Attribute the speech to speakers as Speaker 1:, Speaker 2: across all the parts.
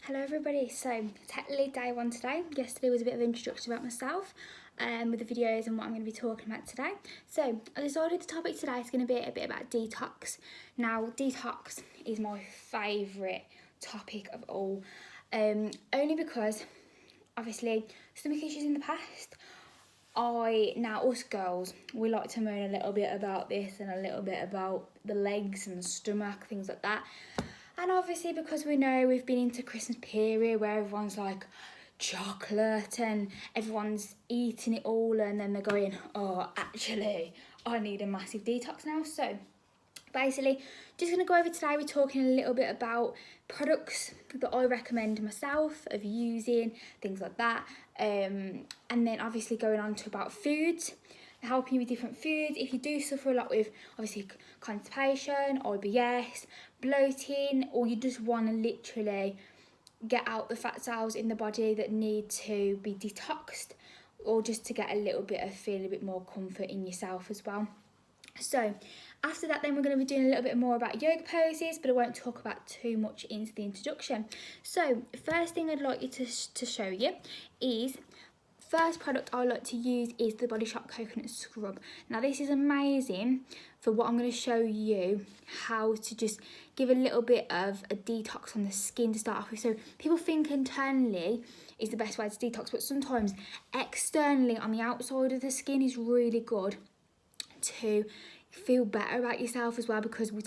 Speaker 1: Hello everybody, so technically day one today. Yesterday was a bit of an introduction about myself with the videos and what I'm going to be talking about today. So I decided the topic today is going to be a bit about detox. Now detox is my favourite topic of all, only because obviously stomach issues in the past. Us girls, we like to moan a little bit about this and a little bit about the legs and the stomach, things like that. And obviously because we know we've been into Christmas period where everyone's like chocolate and everyone's eating it all, and then they're going, oh, actually, I need a massive detox now. So basically, just going to go over today, we're talking a little bit about products that I recommend myself of using, things like that. And then obviously going on to about foods, helping you with different foods. If you do suffer a lot with obviously constipation, IBS, bloating, or you just want to literally get out the fat cells in the body that need to be detoxed, or just to get a little bit of feel a bit more comfort in yourself as well. So after that, then we're going to be doing a little bit more about yoga poses, but I won't talk about too much into the introduction. So first thing I'd like you to show you is, first product I like to use is the Body Shop Coconut Scrub. Now this is amazing for what I'm going to show you, how to just give a little bit of a detox on the skin to start off with. So people think internally is the best way to detox, but sometimes externally on the outside of the skin is really good to feel better about yourself as well, because we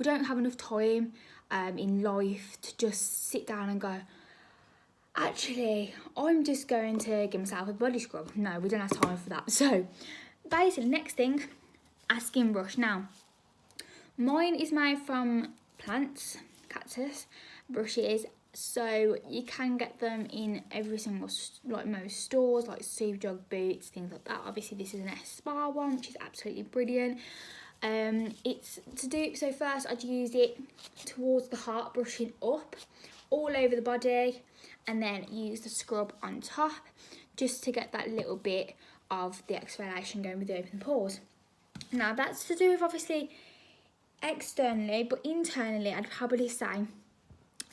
Speaker 1: don't have enough time in life to just sit down and go, actually, I'm just going to give myself a body scrub. No, we don't have time for that. So basically, next thing, a skin brush. Now, mine is made from plants, cactus brushes. So you can get them in every single, like most stores, like Superdrug, Boots, things like that. Obviously, this is an S-Spa one, which is absolutely brilliant. It's to do, so first I'd use it towards the heart, brushing up all over the body, and then use the scrub on top just to get that little bit of the exfoliation going with the open pores. Now that's to do with obviously externally, but internally I'd probably say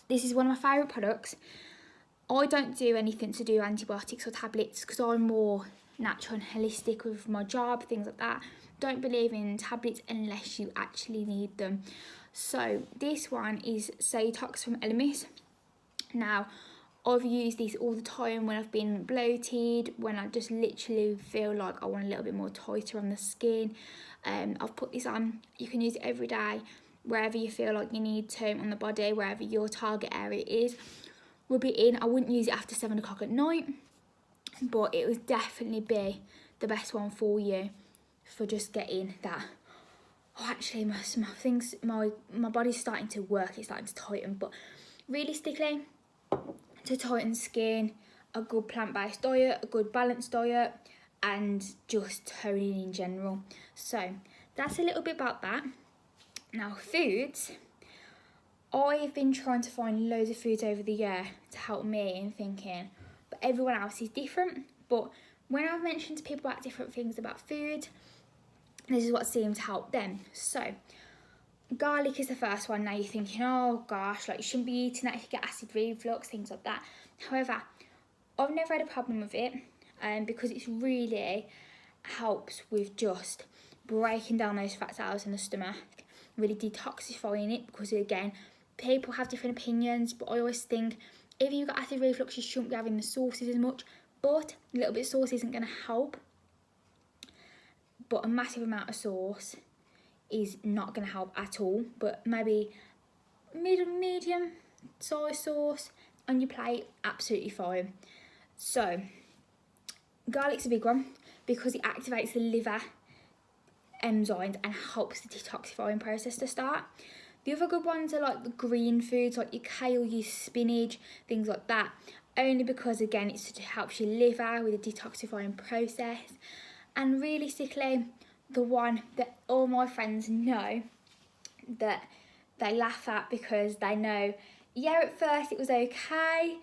Speaker 1: this is one of my favourite products. I don't do anything to do antibiotics or tablets because I'm more natural and holistic with my job, things like that. Don't believe in tablets unless you actually need them. So this one is Detox from Elemis. Now I've used this all the time when I've been bloated, when I just literally feel like I want a little bit more tighter on the skin. I've put this on. You can use it every day, wherever you feel like you need to on the body, wherever your target area is. Rub it in. I wouldn't use it after 7 o'clock at night, but it would definitely be the best one for you for just getting that. Oh, actually, my body's starting to work. It's starting to tighten, but realistically, to tighten skin, a good plant-based diet, a good balanced diet, and just toning in general. So that's a little bit about that. Now foods, I've been trying to find loads of foods over the year to help me in thinking, but everyone else is different. But when I've mentioned to people about different things about food, this is what seemed to help them. So garlic is the first one. Now you're thinking, oh gosh, like you shouldn't be eating that if you get acid reflux, things like that. However, I've never had a problem with it because it's really helps with just breaking down those fat cells in the stomach, really detoxifying it, because again, people have different opinions, but I always think if you've got acid reflux, you shouldn't be having the sauces as much, but a little bit of sauce isn't going to help, but a massive amount of sauce is not going to help at all. But maybe medium soy sauce on your plate, absolutely fine. So garlic's a big one because it activates the liver enzymes and helps the detoxifying process to start. The other good ones are like the green foods, like your kale, your spinach, things like that, only because again it helps your liver with the detoxifying process. And realistically, the one that all my friends know that they laugh at because they know, yeah, at first it was okay,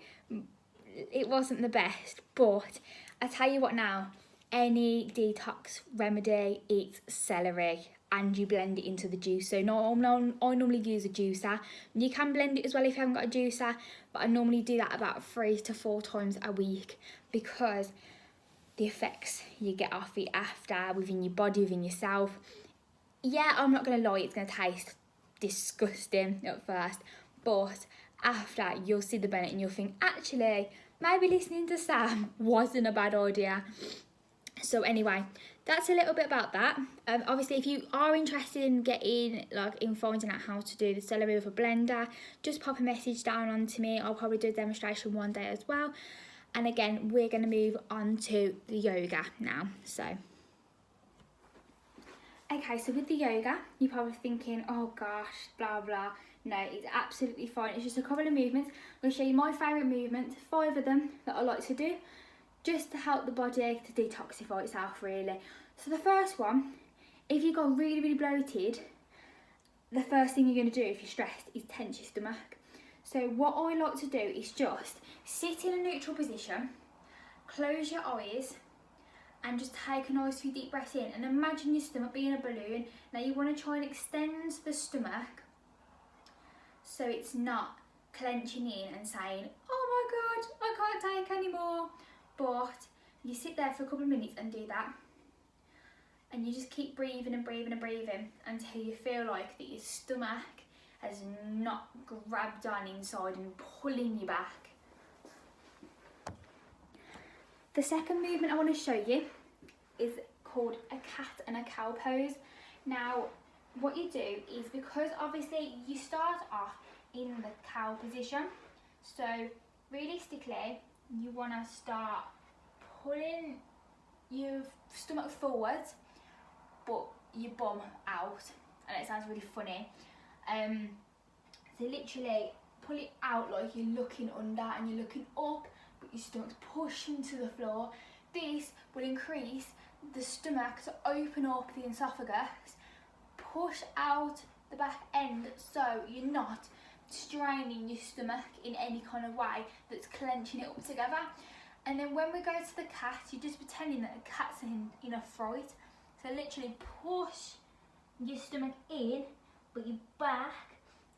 Speaker 1: it wasn't the best, but I tell you what now, any detox remedy, it's celery. and you blend it into the juice. So no, I normally use a juicer. You can blend it as well if you haven't got a juicer, but I normally do that about 3 to 4 times a week, because the effects you get off it after, within your body, within yourself. Yeah, I'm not going to lie, it's going to taste disgusting at first, but after you'll see the benefit and you'll think, actually, maybe listening to Sam wasn't a bad idea. So anyway, that's a little bit about that. Obviously, if you are interested in getting, in finding out how to do the celery with a blender, just pop a message down onto me. I'll probably do a demonstration one day as well. And again, we're going to move on to the yoga now. Okay, so with the yoga, you're probably thinking, oh gosh, blah, blah. No, it's absolutely fine. It's just a couple of movements. I'm going to show you my favourite movements, 5 of them that I like to do, just to help the body to detoxify itself, really. So the first one, if you got really, really bloated, the first thing you're going to do if you're stressed is tense your stomach. So what I like to do is just sit in a neutral position, close your eyes, and just take a nice few deep breaths in, and imagine your stomach being a balloon. Now you want to try and extend the stomach so it's not clenching in and saying, oh my God, I can't take any more. But you sit there for a couple of minutes and do that, and you just keep breathing and breathing and breathing until you feel like that your stomach has not grabbed on inside and pulling you back. The second movement I want to show you is called a cat and a cow pose. Now, what you do is, because obviously you start off in the cow position, so realistically you want to start pulling your stomach forwards but your bum out, and it sounds really funny. So literally pull it out like you're looking under and you're looking up, but your stomach's pushing to the floor. This will increase the stomach to open up the esophagus, push out the back end so you're not straining your stomach in any kind of way that's clenching it up together. And then when we go to the cat, you're just pretending that the cat's in a fright. So literally push your stomach in, but your back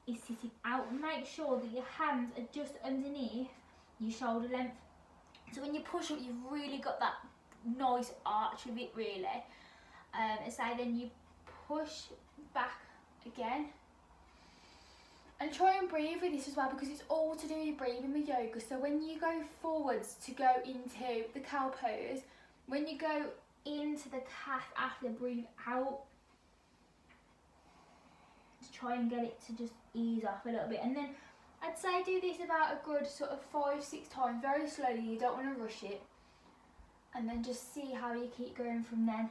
Speaker 1: is sitting out. Make sure that your hands are just underneath your shoulder length. So when you push up, you've really got that nice arch of it, really. So then you push back again. And try and breathe with this as well, because it's all to do with breathing with yoga. So when you go forwards to go into the cow pose, when you go into the cat after, breathe out. Just try and get it to just ease off a little bit. And then I'd say do this about a good sort of 5-6 times, very slowly. You don't want to rush it. And then just see how you keep going from then.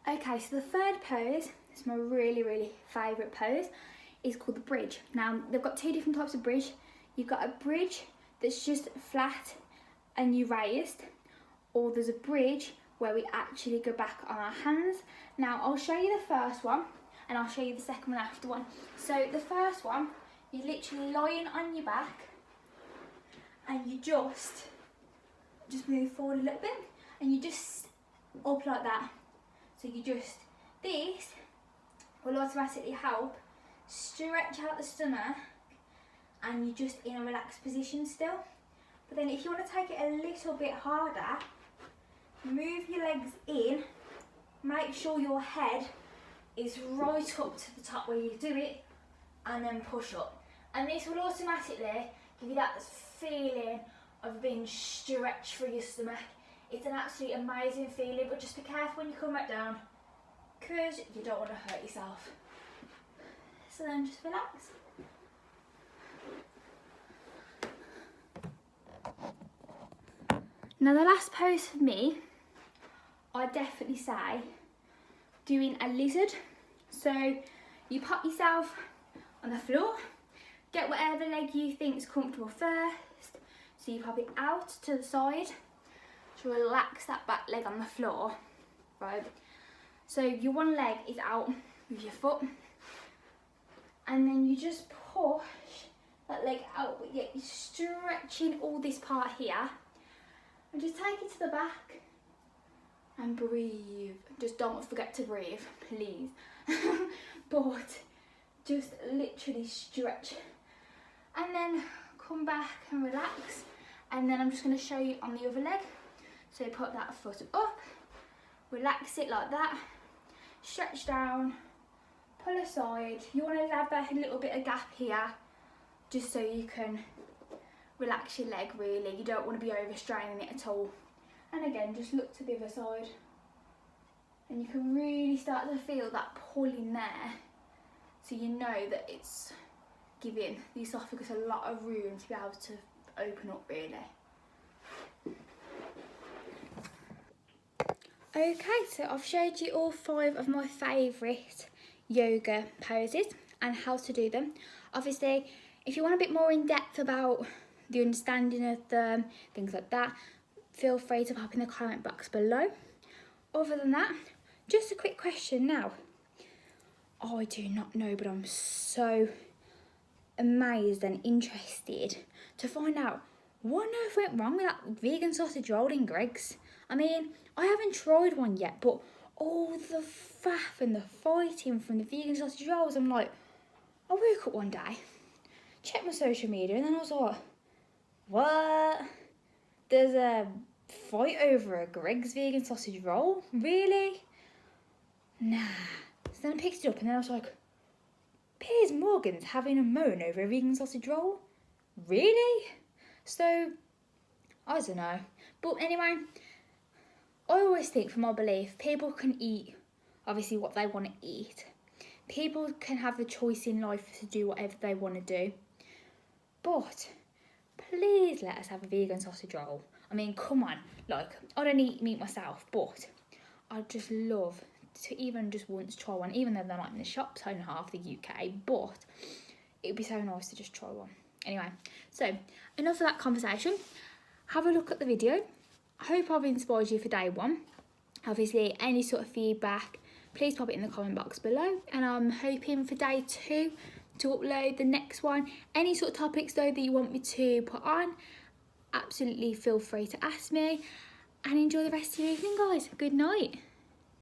Speaker 1: Okay, so the third pose, it's my really, really favourite pose, is called the bridge. Now, they've got 2 different types of bridge. You've got a bridge that's just flat and you raised, or there's a bridge where we actually go back on our hands. Now, I'll show you the first one, and I'll show you the second one after one. So the first one, you're literally lying on your back, and you just move forward a little bit, and you just up like that. So you just, this will automatically help stretch out the stomach, and you're just in a relaxed position still. But then if you want to take it a little bit harder, move your legs in, make sure your head is right up to the top where you do it, and then push up. And this will automatically give you that feeling of being stretched through your stomach. It's an absolutely amazing feeling, but just be careful when you come back down, because you don't want to hurt yourself. So then just relax. Now the last pose for me, I'd definitely say doing a lizard. So you pop yourself on the floor, get whatever leg you think is comfortable first. So you pop it out to the side to relax that back leg on the floor, right? So your one leg is out with your foot, and then you just push that leg out, but yet you're stretching all this part here. And just take it to the back and breathe. Just don't forget to breathe, please. But just literally stretch. And then come back and relax. And then I'm just going to show you on the other leg. So put that foot up, relax it like that, stretch down, pull aside. You want to have that little bit of gap here, just so you can relax your leg really. You don't want to be overstraining it at all. And again, just look to the other side. And you can really start to feel that pull in there. So you know that it's giving the esophagus a lot of room to be able to open up really. Okay, so I've showed you all 5 of my favourite yoga poses and how to do them. Obviously, if you want a bit more in depth about the understanding of them, things like that, feel free to pop in the comment box below. Other than that, just a quick question now. I do not know, but I'm so amazed and interested to find out what on earth went wrong with that vegan sausage roll in Greggs. I mean, I haven't tried one yet, but all the faff and the fighting from the vegan sausage rolls, I'm like, I woke up one day, checked my social media, and then I was like, what? There's a fight over a Greggs vegan sausage roll? Really? Nah. So then I picked it up, and then I was like, Piers Morgan's having a moan over a vegan sausage roll? Really? So, I don't know. But anyway, I always think, for my belief, people can eat, obviously, what they want to eat. People can have the choice in life to do whatever they want to do. But please let us have a vegan sausage roll. I mean, come on. Like, I don't eat meat myself, but I'd just love to even just once try one, even though they're not in the shops in half the UK, but it would be so nice to just try one. Anyway, so enough of that conversation. Have a look at the video. I hope I've inspired you for day 1. Obviously, any sort of feedback, please pop it in the comment box below. And I'm hoping for day 2 to upload the next one. Any sort of topics though that you want me to put on, absolutely feel free to ask me. And enjoy the rest of your evening, guys. Good night.